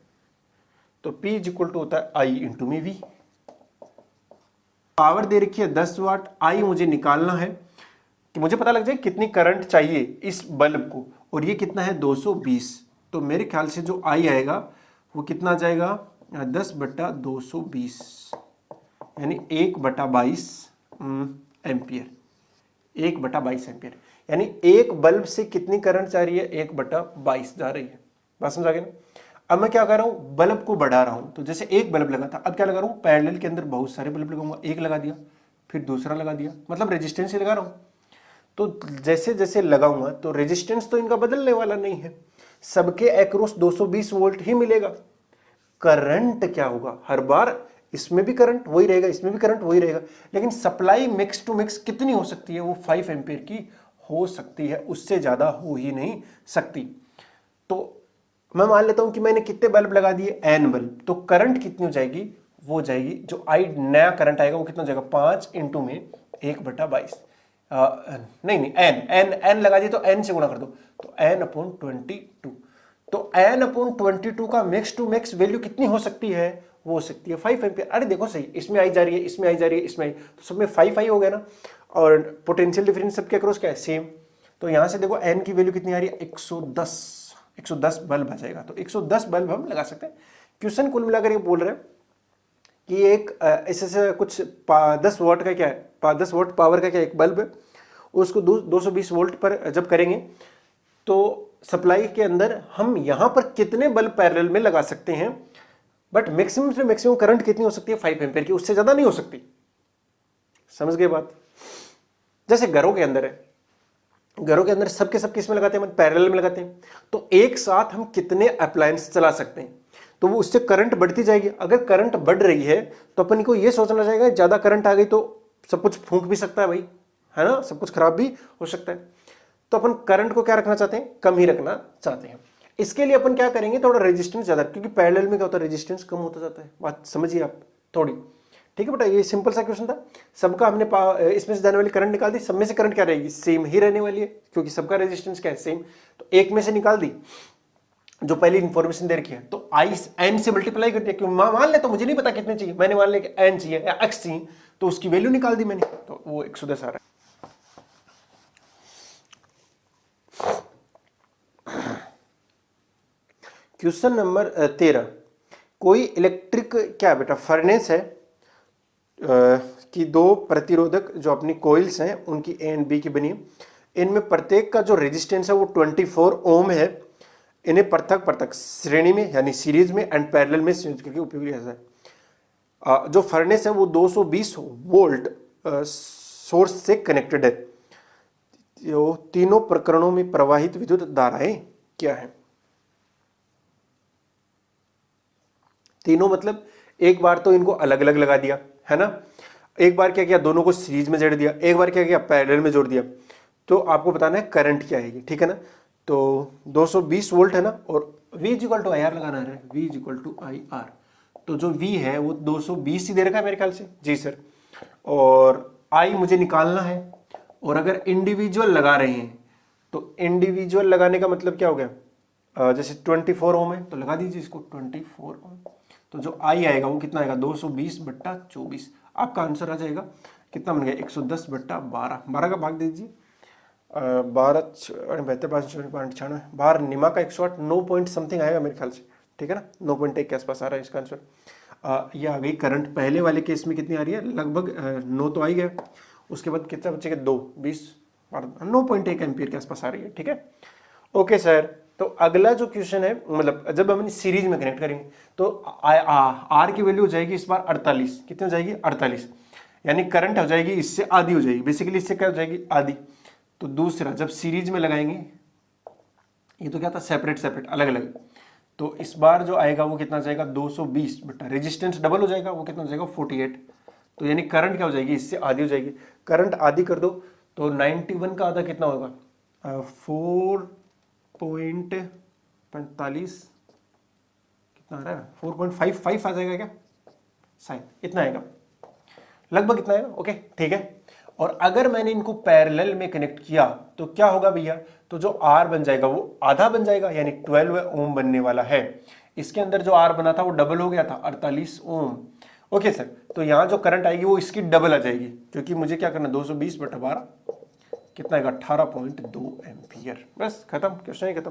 तो P इज इक्वल टू होता है I इंटू में V। पावर दे रखी है 10 वाट, I मुझे निकालना है कि मुझे पता लग जाए कितनी करंट चाहिए इस बल्ब को, और ये कितना है 220। तो मेरे ख्याल से जो I आएगा वो कितना आ जाएगा, 10/220, यानी 1/22 एम्पियर, 1/22 एम्पियर। यानी एक बल्ब से कितनी करंट जा रही है, 1/22 जा रही है। बात समझ आ गई ना। अब मैं क्या कर रहा हूं, बल्ब को बढ़ा रहा हूं। तो जैसे एक बल्ब लगा था, अब क्या लगा रहा हूं, पैरेलल के अंदर बहुत सारे बल्ब लगाऊंगा। एक लगा दिया, फिर दूसरा लगा दिया, मतलब रेजिस्टेंस ही लगा रहा हूं। तो जैसे जैसे लगाऊंगा तो रेजिस्टेंस तो इनका बदलने वाला नहीं है, सबके एक्रॉस 220 वोल्ट ही मिलेगा। करंट क्या होगा, हर बार इसमें भी करंट वही रहेगा, इसमें भी करंट वही रहेगा, लेकिन सप्लाई मिक्स टू मिक्स कितनी हो सकती है, वो 5 एम्पियर की हो सकती है, उससे ज्यादा हो ही नहीं सकती। तो मैं मान लेता हूं कि मैंने कितने बल्ब लगा दिए, n बल्ब। तो करंट कितनी हो जाएगी, वो जाएगी, जो आई नया करंट आएगा वो कितना हो जाएगा, 5 इंटू में 1/22, नहीं n लगा दिए तो n से गुणा कर दो, तो n/22। तो n/22 का मैक्स टू मैक्स वैल्यू कितनी हो सकती है, वो हो सकती है 5 एम्पियर। अरे देखो सही, इसमें आई जा रही है, इसमें आई जा रही है, इसमें आई, तो सब में 5 आई हो गया ना। और पोटेंशियल डिफरेंस सबके अक्रॉस क्या है, सेम। तो यहां से देखो n की वैल्यू कितनी आ रही है, 110 बल्ब आ जाएगा। तो 110 बल्ब हम लगा सकते हैं। क्वेश्चन कुल मिलाकर ये बोल रहे हैं कि एक ऐसे कुछ 10 वाट का क्या है, 10 वाट पावर का क्या एक बल्ब है, उसको 220 वोल्ट पर जब करेंगे तो सप्लाई के अंदर हम यहां पर कितने बल्ब पैरेलल में लगा सकते हैं, बट मैक्सिमम से मैक्सिमम करंट कितनी हो सकती है, 5 एम्पियर की, उससे ज्यादा नहीं हो सकती। समझ गए बात। जैसे घरों के अंदर है, घरों के अंदर सबके सब किसमें लगाते हैं, पैरेलल में लगाते हैं। तो एक साथ हम कितने अप्लायंस चला सकते हैं, तो वो उससे करंट बढ़ती जाएगी। अगर करंट बढ़ रही है तो अपन को ये सोचना चाहिए, ज्यादा करंट आ गई तो सब कुछ फूंक भी सकता है भाई, है ना, सब कुछ खराब भी हो सकता है। तो अपन करंट को क्या रखना चाहते हैं, कम ही रखना चाहते हैं। इसके लिए अपन क्या करेंगे, थोड़ा रेजिस्टेंस ज्यादा, क्योंकि पैरेलल में क्या होता है, रेजिस्टेंस कम होता जाता है। बात समझिए आप थोड़ी, ठीक है बेटा। ये सिंपल सा क्वेश्चन था। सबका हमने इसमें से जाने वाली करंट निकाल दी, सब में से करंट क्या रहेगी, सेम ही रहने वाली है, क्योंकि सबका रेजिस्टेंस क्या है, सेम। तो एक में से निकाल दी जो पहली इंफॉर्मेशन दे रखी है, तो आई एन से मल्टीप्लाई कर दिया। क्यों, मान ले तो मुझे नहीं पता कितने चाहिए, मैंने मान लिया कि एन चाहिए या एक्स चाहिए, तो उसकी वैल्यू निकाल दी मैंने, तो वो 110 आ रहा है। क्वेश्चन नंबर 13, कोई इलेक्ट्रिक क्या बेटा फर्नेस है कि दो प्रतिरोधक जो अपनी कोइल्स हैं उनकी ए एंड बी की बनी, इनमें प्रत्येक का जो रेजिस्टेंस है वो 24 ओम है। इन्हें पृथक पृथक श्रेणी में यानी सीरीज में एंड पैरेलल में संयोजित करके उपयोग किया जाता है। जो फर्नेस है वो 220 वोल्ट सोर्स से कनेक्टेड है। जो तीनों प्रकरणों में प्रवाहित विद्युत धाराएं क्या है? तीनों मतलब एक बार तो इनको अलग अलग लगा दिया है ना, एक बार क्या किया दोनों को सीरीज में जोड़ दिया, एक बार क्या किया पैरेलल में जोड़ दिया। तो आपको बताना है करंट क्या है, ठीक है ना। तो 220 वोल्ट है ना, और V equal to I R लगाना है, V equal to I R. तो जो V है वो 220 ही दे रखा है मेरे ख्याल से, जी सर। और I मुझे निकालना है, और अगर इंडिविजुअल लगा रहे हैं तो इंडिविजुअल लगाने का मतलब क्या हो गया, जैसे 24 ओम है तो लगा दीजिए इसको 24 ओम। तो जो I आएगा वो कितना आएगा 220/24। आपका आंसर आ जाएगा कितना बन गया 110/12। 12 का भाग दे दीजिए, 12 बेहतर 5 बाहर निमा का 108 9 पॉइंट समथिंग आएगा मेरे ख्याल से, ठीक है ना, 9.1 के आसपास आ रहा है इसका आंसर। ये आ गई करंट। पहले वाले केस में कितनी आ रही है, लगभग 9 तो आ ही गया। उसके बाद कितना बचेगा 2 20 9.1 एम्पियर के आसपास आ रही है, ठीक है। ओके सर, तो अगला जो क्वेश्चन है, मतलब जब हम सीरीज में कनेक्ट करेंगे तो आर की वैल्यू हो जाएगी इस बार 48। कितनी हो जाएगी 48, यानी करंट हो जाएगी इससे आधी हो जाएगी, बेसिकली इससे क्या हो जाएगी आधी। तो दूसरा जब सीरीज में लगाएंगे, ये तो क्या था सेपरेट सेपरेट अलग अलग, तो इस बार जो आएगा वो कितना जाएगा 220 बटा रेजिस्टेंस डबल हो जाएगा, वो कितना हो जाएगा 48। तो यानी करंट क्या हो जाएगी इससे आधी हो जाएगी। करंट आधी कर दो तो 91 का आधा कितना होगा 4.45 कितना आ रहा है 4.55 आ जाएगा क्या, शायद इतना आएगा, लगभग इतना आएगा। ओके ठीक है। और अगर मैंने इनको पैरेलल में कनेक्ट किया तो क्या होगा भैया, तो जो आर बन जाएगा वो आधा बन जाएगा, यानी 12 ओम बनने वाला है। इसके अंदर जो आर बना था वो डबल हो गया था 48 ओम। ओके सर, तो यहां जो करंट आएगी वो इसकी डबल आ जाएगी, क्योंकि मुझे क्या करना 220/12 कितना आएगा 18.2 एम्पियर। बस खत्म, क्वेश्चन ही खत्म।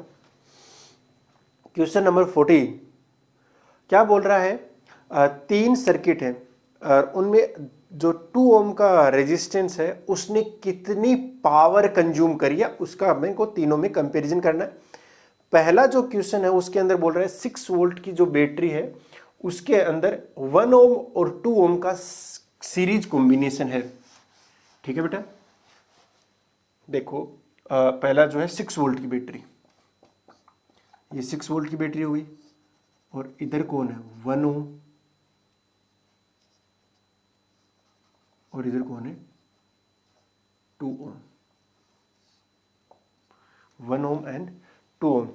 क्वेश्चन नंबर 14 क्या बोल रहा है, 3 सर्किट है और उनमें जो 2 ओम का रेजिस्टेंस है उसने कितनी पावर कंज्यूम करी है, उसका हमें को तीनों में कंपैरिजन करना है। पहला जो क्वेश्चन है उसके अंदर बोल रहा है 6 वोल्ट की जो बैटरी है उसके अंदर 1 ओम और 2 ओम का सीरीज कॉम्बिनेशन है, ठीक है बेटा। देखो पहला जो है 6 वोल्ट की बैटरी, ये 6 वोल्ट की बैटरी हो गई, और इधर कौन है 1 ओम, और इधर कौन है 2 ओम, 1 ओम एंड 2 ओम,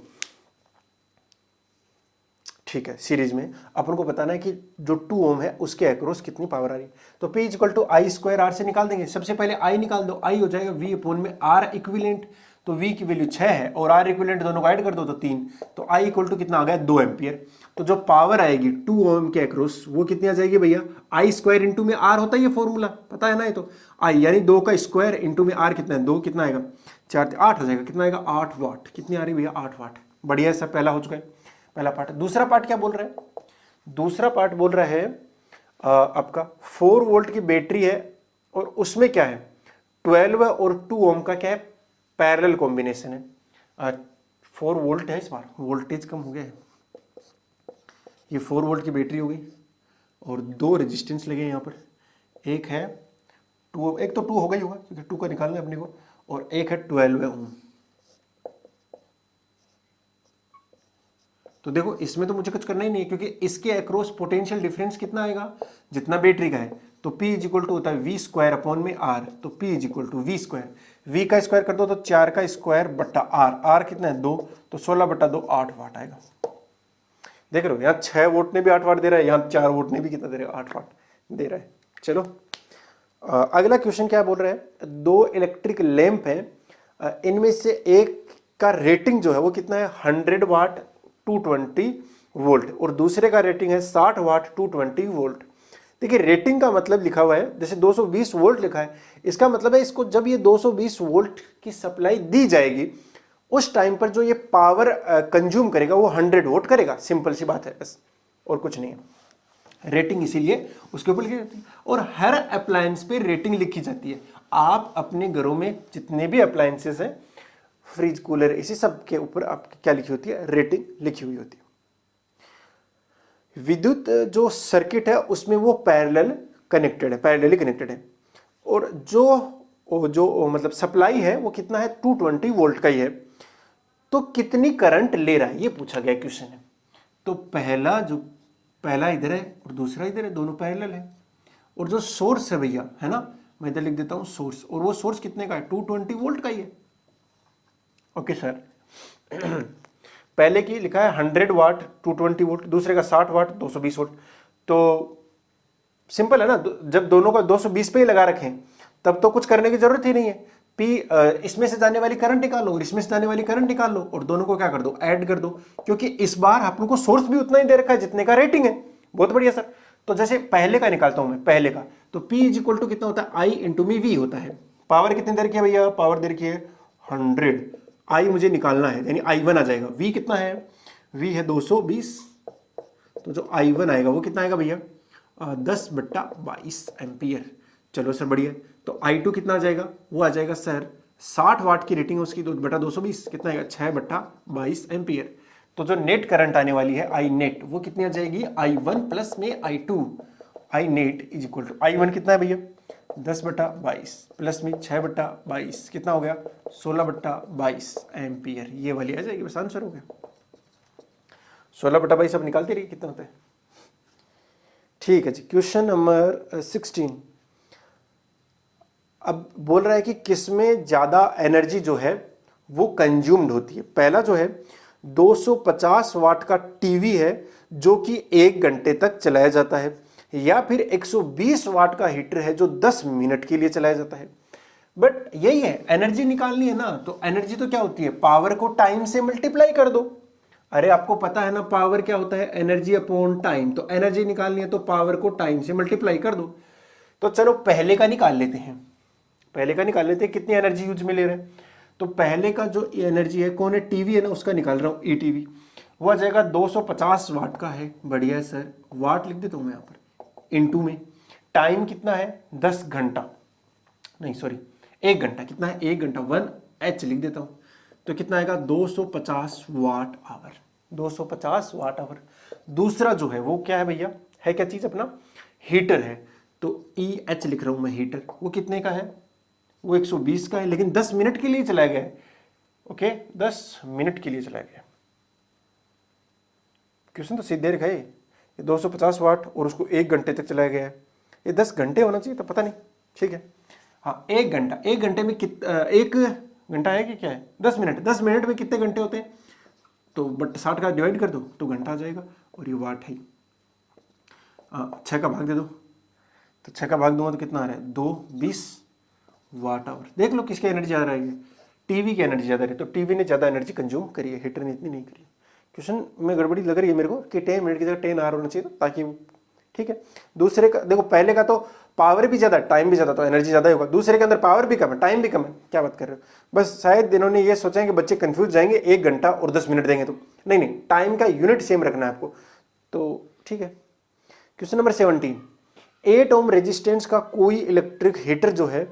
ठीक है। सीरीज में अपन को बताना है कि जो 2 ओम है उसके अक्रॉस कितनी पावर आ रही है। तो P equal to I square R से निकाल देंगे। सबसे पहले I निकाल दो, I हो जाएगा V अपॉन में R इक्विवेलेंट, तो V की वैल्यू 6 है और R इक्विवेलेंट दोनों को ऐड कर दो तो 3, तो I इक्वल टू कितना आ गया 2 एम्पियर। तो जो पावर आएगी 2 ओम के अक्रॉस वो कितनी आ जाएगी भैया, I स्क्वायर इंटू में R होता है, ये फॉर्मूला पता है ना, ये तो I यानी 2 का स्क्वायर इंटू में R कितना है 2, कितना आएगा 4 8 हो जाएगा, कितना आएगा 8 वाट। कितनी आ रही भैया 8 वाट। बढ़िया है, सब पहला हो चुका है, पहला पार्ट। दूसरा पार्ट क्या बोल रहा है, दूसरा पार्ट बोल रहा है आपका 4 वोल्ट की बैटरी है और उसमें क्या है 12 और 2 ओम का क्या है पैरेलल कॉम्बिनेशन है। 4 वोल्ट है, इस बार वोल्टेज कम हो गया है। ये 4 वोल्ट की बैटरी हो गई और 2 रेजिस्टेंस लगे यहाँ पर, एक है 2, एक तो 2 हो गई होगा क्योंकि 2 का निकालना है अपने को, और एक है 12 ओम। तो देखो इसमें तो मुझे कुछ करना ही नहीं है क्योंकि इसके अक्रॉस पोटेंशियल डिफरेंस कितना आएगा जितना बैटरी का है, तो P इज इक्वल टू होता है V स्क्वायर अपॉन में R, तो P is equal to V square, V का स्क्वायर कर दो तो 4 का स्क्वायर बट्टा R, R कितना है 2, तो 16/2 8 वाट आएगा। देख रहे हो यहाँ 6 वोल्ट ने भी 8 वाट दे रहा है, यहाँ 4 वोल्ट ने भी कितना दे रहा है 8 वाट दे रहा है। चलो अगला क्वेश्चन क्या बोल रहा है, 2 इलेक्ट्रिक लैंप है, इनमें से एक का रेटिंग जो है वो कितना है 100 वाट 220 वोल्ट और दूसरे का रेटिंग है 60 वाट 220 वोल्ट। देखिए रेटिंग का मतलब लिखा हुआ है, जैसे 220 वोल्ट लिखा है, इसका मतलब है इसको जब ये 220 वोल्ट की सप्लाई दी जाएगी उस टाइम पर जो ये पावर कंज्यूम करेगा वो 100 वोट करेगा। सिंपल सी बात है बस, और कुछ नहीं है। रेटिंग इसीलिए उसके ऊपर लिखी जाती है, और हर अप्लायंस पे रेटिंग लिखी जाती है। आप अपने घरों में जितने भी अप्लायंसेस हैं, फ्रिज, कूलर, इसी सब के ऊपर आपकी क्या लिखी होती है, रेटिंग लिखी हुई होती है। विद्युत जो सर्किट है उसमें वो पैरेलली कनेक्टेड है, और जो मतलब सप्लाई है वो कितना है, 220 वोल्ट का ही है। तो कितनी करंट ले रहा है ये पूछा गया क्वेश्चन है। तो पहला इधर है और दूसरा इधर है, दोनों पैरेलल है। और जो सोर्स है भैया, है ना, मैं इधर लिख देता हूं सोर्स, और वो सोर्स कितने का है, 220 वोल्ट का ही है। Okay sir. पहले की लिखा है 100 वाट 220 वोल्ट, दूसरे का 60 वाट 220 वोल्ट। तो सिंपल है ना, जब दोनों का 220 पे ही लगा रखें तब तो कुछ करने की जरूरत ही नहीं है। पी इसमें से जाने वाली करंट निकाल लो और इसमें से जाने वाली करंट निकाल लो, और दोनों को क्या कर दो, ऐड कर दो, क्योंकि इस बार अपन को सोर्स भी उतना ही दे रखा है जितने का रेटिंग है। बहुत बढ़िया सर। तो जैसे पहले का निकालता हूं मैं, पहले का तो P इज इक्वल टू कितना होता है, आई इंटू मी वी होता है। पावर कितनी दे रखी है भैया, पावर दे रखी है 100, आई मुझे निकालना है, यानी I1 आ जाएगा। V कितना है, V है 220, तो जो I1 आएगा वो कितना आएगा भैया, 10/22 एम्पियर। चलो सर बढ़िया। तो I2 कितना आ जाएगा, वो आ जाएगा सर 60 वाट की रेटिंग है उसकी, 2/220 कितना आएगा, 6/22 एम्पियर। तो जो नेट करंट आने वाली है आई नेट, वो कितनी आ जाएगी, I1 प्लस में I2, I net is equal to, I1 कितना है भैया 10/22 प्लस में 6/22 कितना हो गया, 16/22 एम्पियर। ये वाली आ जाएगी, बस आंसर हो गया। 16/22 अब निकालते रहिए कितना होता है। ठीक है जी। क्वेश्चन नंबर 16 अब बोल रहा है कि किसमें ज्यादा एनर्जी जो है वो कंज्यूम्ड होती है। पहला जो है 250 वाट का टीवी है जो कि 1 घंटे तक चलाया जाता है, या फिर 120 वाट का हीटर है जो 10 मिनट के लिए चलाया जाता है। बट यही है, एनर्जी निकालनी है ना, तो एनर्जी तो क्या होती है, पावर को टाइम से मल्टीप्लाई कर दो। अरे आपको पता है ना पावर क्या होता है, एनर्जी अपॉन टाइम। तो एनर्जी निकालनी है तो पावर को टाइम से मल्टीप्लाई कर दो। तो चलो पहले का निकाल लेते हैं, कितनी एनर्जी यूज में ले रहे हैं। तो पहले का जो एनर्जी है, कौन है, टीवी है ना, उसका निकाल रहा हूं, ई टीवी, वो आ जाएगा 250 वाट का है। बढ़िया है सर, वाट लिख देता हूं मैं यहां पर, इनटू में टाइम कितना है 10 घंटा, नहीं सॉरी 1 घंटा, कितना है 1 घंटा, 1H लिख देता हूं। तो कितना आएगा 250 वाट आवर, 250 वाट आवर। दूसरा जो है वो क्या है भैया, है क्या चीज, अपना हीटर है। तो EH लिख रहा हूं मैं, हीटर वो कितने का है, वो 120 का है, लेकिन 10 मिनट के लिए चलाया गया है। ओके 10 मिनट के लिए चलाया गया। क्वेश्चन तो सीधे रखा है, ये 250 वाट और उसको 1 घंटे तक चलाया गया है। ये 10 घंटे होना चाहिए तो पता नहीं, ठीक है। हाँ 1 घंटा, 1 घंटे में 1 घंटा है कि क्या है, 10 मिनट, 10 मिनट में कितने घंटे होते हैं, तो बट 60 का डिवाइड कर दो तो घंटा आ जाएगा, और ये वाट है। 6 का भाग दे दो, तो 6 का भाग दूंगा तो कितना आ रहा है, 220 वाट आवर। देख लो किसकी एनर्जी ज़्यादा रही है, टीवी की एनर्जी ज़्यादा रही, तो टीवी ने ज़्यादा एनर्जी कंज्यूम करी है, हीटर ने इतनी नहीं करी। क्वेश्चन में गड़बड़ी लग रही है मेरे को कि 10 मिनट की जगह 10 आवर होना चाहिए, ताकि ठीक है। दूसरे का देखो, पहले का तो पावर भी ज़्यादा, टाइम भी ज़्यादा, तो एनर्जी ज़्यादा होगा। दूसरे के अंदर पावर भी कम है, टाइम भी कम है। क्या बात कर रहे हो, बस शायद इन्होंने ये सोचा है कि बच्चे कंफ्यूज जाएंगे, 1 घंटा और 10 मिनट देंगे तो नहीं, टाइम का यूनिट सेम रखना है आपको, तो ठीक है। क्वेश्चन नंबर 17, 8 ओम रेजिस्टेंस का कोई इलेक्ट्रिक हीटर जो है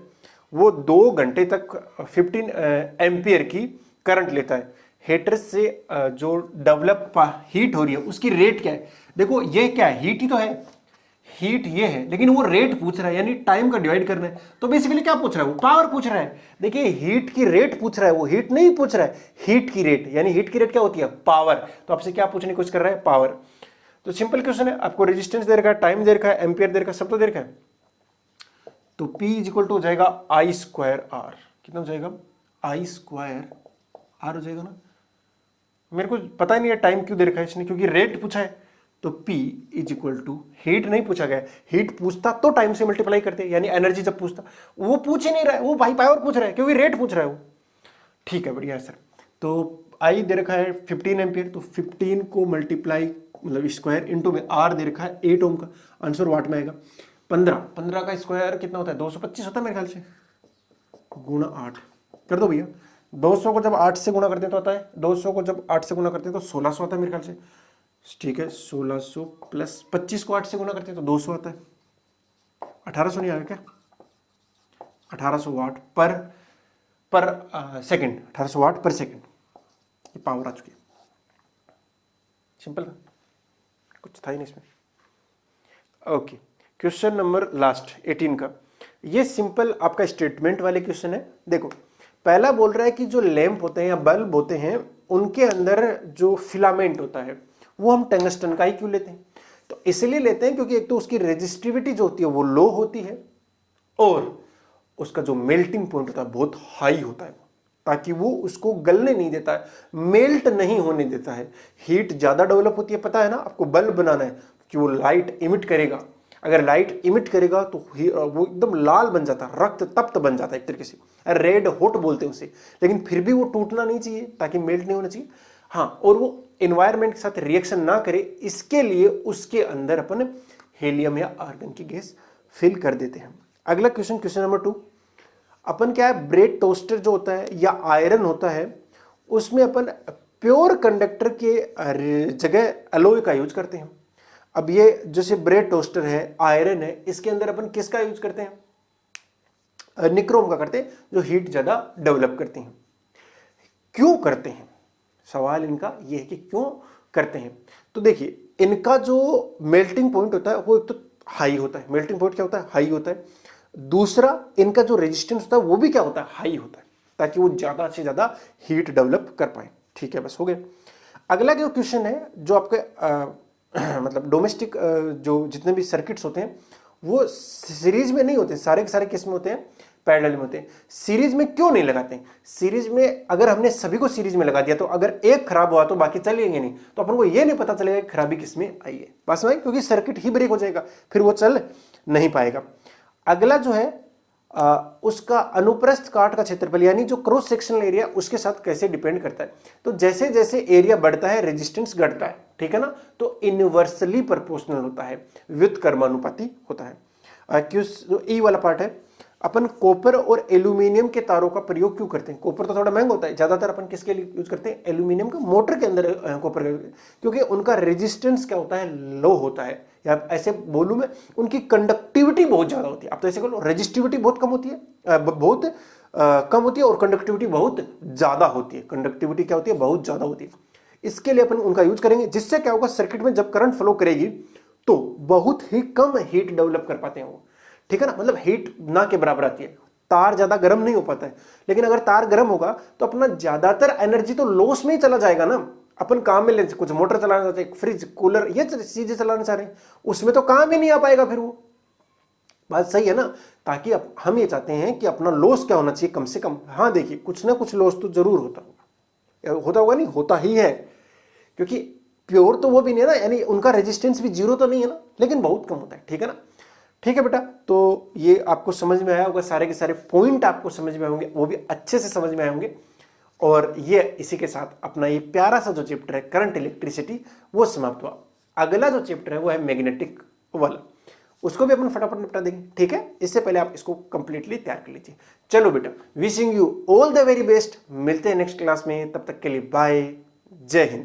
वो 2 घंटे तक 15 एम्पियर की करंट लेता है। हीटर से जो डेवलप हीट हो रही है उसकी रेट क्या है। देखो ये क्या है, हीट ही तो है, हीट ये है, लेकिन वो रेट पूछ रहा है, यानी टाइम का डिवाइड करना है। तो बेसिकली क्या पूछ रहा है, वो पावर पूछ रहा है। देखिए हीट की रेट पूछ रहा है, वो हीट नहीं पूछ रहा है, हीट की रेट, यानी हीट की रेट क्या होती है, पावर। तो आपसे क्या पूछने की कोशिश कर रहा है, पावर। तो सिंपल क्वेश्चन है, आपको रेजिस्टेंस दे रखा है, टाइम दे रखा है, एम्पियर दे रखा है, सब तो दे रखा है। तो P इज इक्वल टू हो जाएगा I²R, कितना हो जाएगा, I²R हो जाएगा ना। मेरे को पता ही नहीं है टाइम क्यों दे रखा है इसने, क्योंकि रेट पूछा है। तो P is equal to, heat नहीं पूछा गया, हीट पूछता तो टाइम से मल्टीप्लाई करते, यानी एनर्जी जब पूछता, वो पूछ ही नहीं रहा है, वो भाई पावर पूछ रहा है, क्योंकि रेट पूछ रहा है वो। ठीक है बढ़िया है सर। तो I दे रखा है 15 एम्पियर, तो 15 को मल्टीप्लाई मतलब स्क्वायर इंटू में R दे रखा है 8 ओम का, आंसर वाट में आएगा। 15 का स्क्वायर कितना होता है, 225 होता है मेरे ख्याल से, गुणा 8 कर दो भैया। 200 को जब 8 से गुणा करते हैं तो आता है 200 को जब 8 से गुणा करते हैं तो 1600 आता है मेरे ख्याल से। ठीक है, 1600 प्लस 25 को 8 से गुणा करते हैं तो 200 आता है। 1800 नहीं आएगा क्या? 1800 वाट पर सेकंड, 1800 वाट पर सेकंड, ये पावर आ चुकी है। सिंपल था, कुछ था ही नहीं इसमें। ओके, क्वेश्चन नंबर लास्ट 18 का, ये सिंपल आपका स्टेटमेंट वाले क्वेश्चन है। देखो, पहला बोल रहा है कि जो लैंप होते हैं या बल्ब होते हैं उनके अंदर जो फिलामेंट होता है वो हम टंगस्टन का ही क्यों लेते हैं? तो इसलिए लेते हैं क्योंकि एक तो उसकी रेजिस्टिविटी जो होती है वो लो होती है और उसका जो मेल्टिंग पॉइंट होता है बहुत हाई होता है, ताकि वो उसको गलने नहीं देता है, मेल्ट नहीं होने देता है। हीट ज्यादा डेवलप होती है, पता है ना आपको। बल्ब बनाना है कि वो लाइट इमिट करेगा, अगर लाइट इमिट करेगा तो वो एकदम लाल बन जाता है, रक्त तप्त बन जाता है एक तरीके से, रेड हॉट बोलते हैं उसे। लेकिन फिर भी वो टूटना नहीं चाहिए ताकि मेल्ट नहीं होना चाहिए। हाँ, और वो एनवायरमेंट के साथ रिएक्शन ना करे, इसके लिए उसके अंदर अपन हीलियम या आर्गन की गैस फिल कर देते हैं। अगला क्वेश्चन, क्वेश्चन नंबर 2, अपन क्या है, ब्रेड टोस्टर जो होता है या आयरन होता है उसमें अपन प्योर कंडक्टर के जगह अलॉय का यूज करते हैं। अब ये जैसे ब्रेड टोस्टर है, आयरन है, इसके अंदर अपन किसका यूज करते हैं? निक्रोम का करते हैं, जो हीट ज्यादा डेवलप करते हैं। क्यों करते हैं? सवाल इनका ये है कि क्यों करते हैं। तो देखिए, इनका जो मेल्टिंग पॉइंट होता है वो एक तो हाई होता है। मेल्टिंग पॉइंट क्या होता है? हाई होता है। दूसरा, इनका जो रेजिस्टेंस होता है वो भी क्या होता है? हाई होता है, ताकि वो ज्यादा से ज्यादा हीट डेवलप कर पाए। ठीक है, बस हो गया। अगला जो क्वेश्चन है, जो आपके मतलब डोमेस्टिक जो जितने भी सर्किट्स होते हैं वो सीरीज में नहीं होते, सारे के सारे किस में होते हैं? पैरेलल में होते हैं। सीरीज में क्यों नहीं लगाते हैं? सीरीज में अगर हमने सभी को सीरीज में लगा दिया तो अगर एक खराब हुआ तो बाकी चलेंगे नहीं, तो अपन को ये नहीं पता चलेगा खराबी किसमें आई है, बस भाई, क्योंकि सर्किट ही ब्रेक हो जाएगा, फिर वो चल नहीं पाएगा। अगला जो है उसका अनुप्रस्थ काट का क्षेत्रफल, यानी जो क्रॉस सेक्शनल एरिया, उसके साथ कैसे डिपेंड करता है। तो जैसे जैसे एरिया बढ़ता है रेजिस्टेंस घटता है, ठीक है ना, तो इनवर्सली प्रोपोर्शनल होता है, व्युत्क्रमानुपाती होता है। जो ई वाला पार्ट है, अपन कॉपर और एल्यूमिनियम के तारों का प्रयोग क्यों करते हैं? कॉपर तो थोड़ा महंगा होता है, ज्यादातर अपन किसके लिए यूज करते हैं? एल्यूमिनियम का मोटर के अंदर कॉपर का, क्योंकि उनका रेजिस्टेंस क्या होता है? लो होता है, या ऐसे बोलूं मैं, उनकी कंडक्टिविटी बहुत ज्यादा होती है। आप तो ऐसे कहो, रेजिस्टिविटी बहुत कम होती है, बहुत कम होती है, और कंडक्टिविटी बहुत ज्यादा होती है। कंडक्टिविटी क्या होती है? बहुत ज्यादा होती है। इसके लिए अपन उनका यूज करेंगे, जिससे क्या होगा, सर्किट में जब करंट फ्लो करेगी तो बहुत ही कम हीट डेवलप कर पाते हैं वो, ठीक है ना, मतलब हीट ना के बराबर आती है। तार ज्यादा गर्म नहीं हो पाता है, लेकिन अगर तार गर्म होगा तो अपना ज्यादातर एनर्जी तो लॉस में ही चला जाएगा ना। अपन काम में ले, कुछ मोटर चलाना चाहते हैं, फ्रिज, कूलर, ये चीजें चलाना चाह रहे हैं, उसमें तो काम ही नहीं आ पाएगा फिर वो। बात सही है ना। ताकि हम ये चाहते हैं कि अपना लॉस क्या होना चाहिए, कम से कम। हाँ देखिए, कुछ ना कुछ लॉस तो जरूर होता होगा, नहीं होता ही है, क्योंकि प्योर तो वो भी नहीं है ना, यानी उनका रेजिस्टेंस भी जीरो तो नहीं है ना, लेकिन बहुत कम होता है, ठीक है ना। ठीक है बेटा, तो ये आपको समझ में आया होगा, सारे के सारे पॉइंट आपको समझ में आएंगे, वो भी अच्छे से समझ में आएंगे। और ये इसी के साथ अपना ये प्यारा सा जो चैप्टर है करंट इलेक्ट्रिसिटी वो समाप्त हुआ। अगला जो चैप्टर है वो है मैग्नेटिक वाला, उसको भी अपन फटाफट निपटा देंगे, ठीक है। इससे पहले आप इसको कंप्लीटली तैयार कर लीजिए। चलो बेटा, wishing you all the very best, मिलते हैं नेक्स्ट क्लास में, तब तक के लिए बाय, जय हिंद।